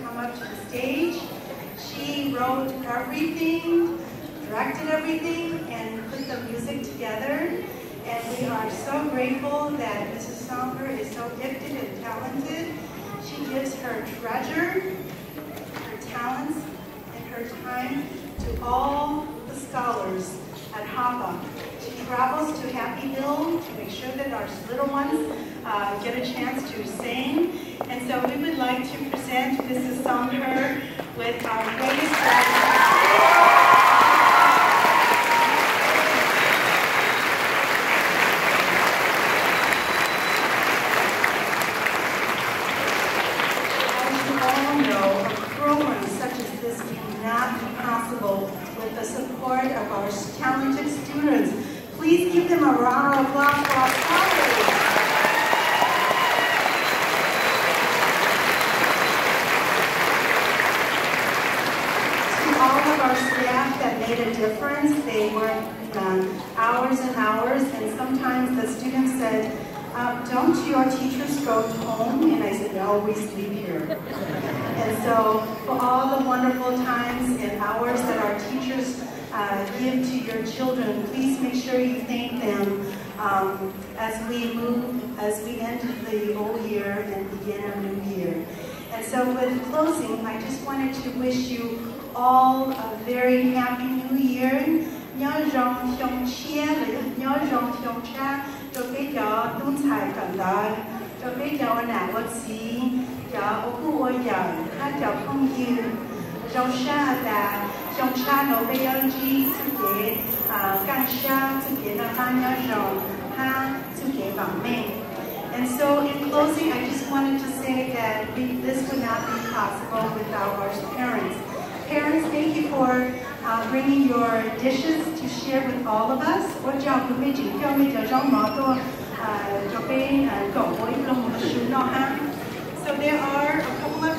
come up to the stage. She wrote everything, directed everything, and put the music together. And we are so grateful that Mrs. Songher is so gifted and talented. She gives her treasure, her talents, and her time to all the scholars at HAPA. She travels to Happyville to make sure that our little ones get a chance to sing. And so we would like to present Mrs. Songher with our greatest gratitude. With the support of our talented students. Please give them a round of applause for our scholars. To all of our staff that made a difference, they worked hours and hours, and sometimes the students said, don't your teachers go home? And I said, no, we sleep here. And so for all the wonderful times and hours that our teachers give to your children, please make sure you thank them as we end the old year and begin a new year. And so with closing, I just wanted to wish you all a very happy new year. Nhớ rằng trong chia nhớ rằng trong cha cho cái cho tuôn xài cần đời cho cái cho nào bất xí cho ô cu ôi giờ ha cho không dư trong xa là trong xa nó bây giờ chi sự kế càng xa sự kế là ta nhớ rằng ha sự kế bằng mình. And so in closing, I just wanted to say that this would not be possible without our parents. Parents, thank you for bringing your dishes to share with all of us. So there are a couple of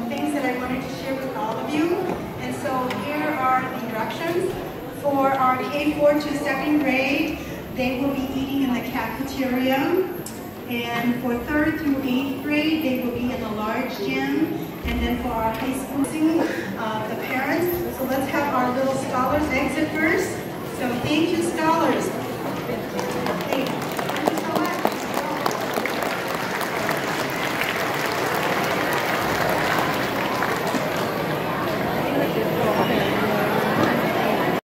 things that I wanted to share with all of you. And so here are the directions. For our K4 to 2nd grade, they will be eating in the cafeteria. And for 3rd through 8th grade, they will be in a large gym. And then for our high school, the parents. So let's have our little scholars exit first. So thank you, scholars.